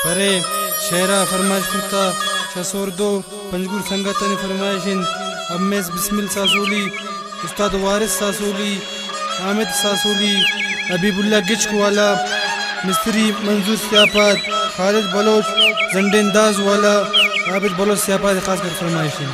परे शेरा फरमाइश कुर्ता शसोरदो पंजगुर संगतन फरमाइशिन अम्मेस बिस्मिल सासूली उस्ताद वारिस सासूली आमिद सासूली हबीबुल्ला गिचकवाला मिस्त्री मंजूर सियापात खालिद बलोच जंडेंदाज वाला आबिद बलोच सियापात खास कर फरमाइशिन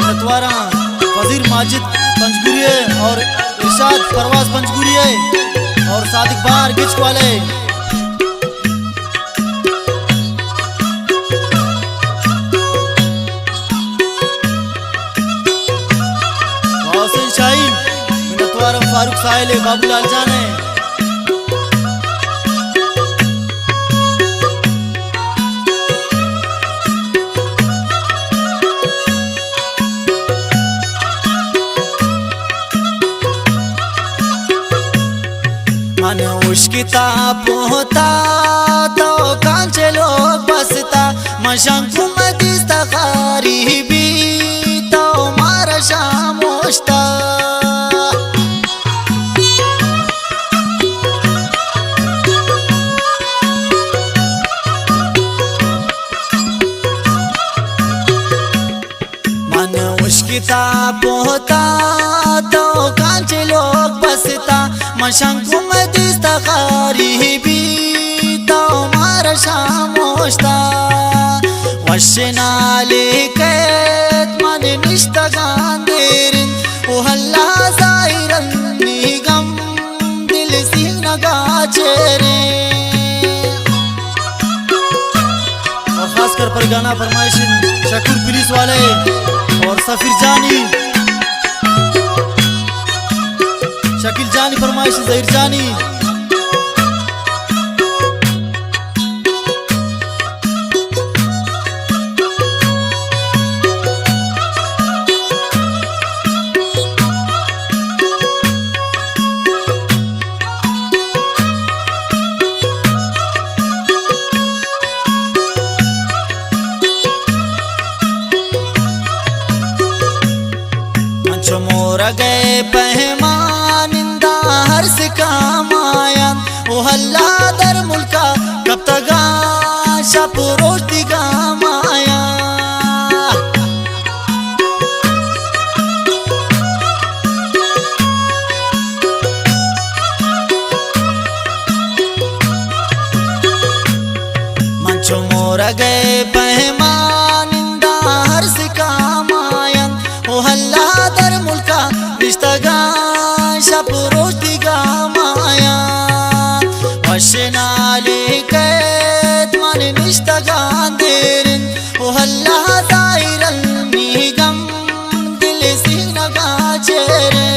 नतवारा वजीर माजिद पंजगुरिये और इरशाद परवाज पंजगुरिये और सादिक बार गिचकवाले हुसैन शाहीन नतवारा फारूक साहिल बाबूलाल जाने मन उश्किता पोता तो कांचे लोग बसता मशंकु मदिस्ता गरीबी तो मारा शामोश्ता मन उश्किता पोता तो कांचे लोग बसता मशंकु मदिस्ता गरीबी तो मारा शामोश्ता वशनालिकत मन निश्तगांदिरन वहल्ला जाइरन निगम दिल सीना गाचरे और खासकर पर गाना फरमाइशिन शकूर पुलिस वाले और सफीर जानी शकील जानी फरमाइश जहीर जानी मंचो मोरा गए पहमानिंदा हर से कामाया ओ हल्ला दर मुल्का कब तक शापुरोटी गामाया मंचो मोरा गए पहमानिंदा हर से कामाया ओ हल्ला दर मुल्का रिश्ता शापुरोटी गामाया वशनालिकत मन निश्तगांदिरन वहल्ला जाइरन निगम दिल सीना गाचरे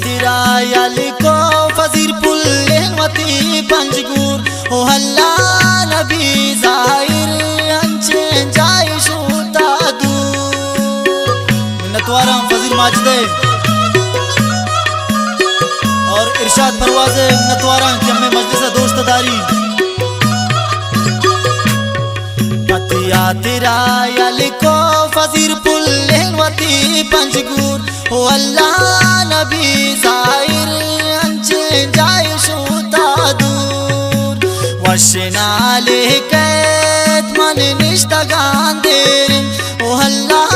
तिरा यालिको फजीर पुल्लेमती पंजगुर ओ हल्ला नबी जाहिर अंचे जाय शूता दूर नतवारा फजीर माजिदे और इरशाद परवाज नतवारा के हमें मजलिस दोस्तदारी पतिया तिरा यालिको फजीर पुल्लेमती पंजगुर ओ अल्लाह नबी जाहिर अंचे जाय शूता दूर वशनालिकत मन निश्तगांदिरन ओ अल्लाह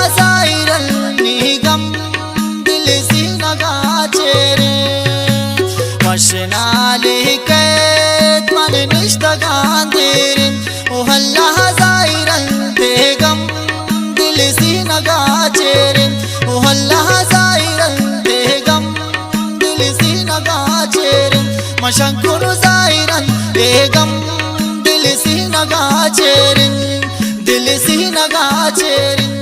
Shinale ket man nishtagan derin O halla zairan tegam dil si naga cherin O halla zairan tegam dil si naga cherin Mashankunu zairan tegam dil si naga cherin Dil si naga cherin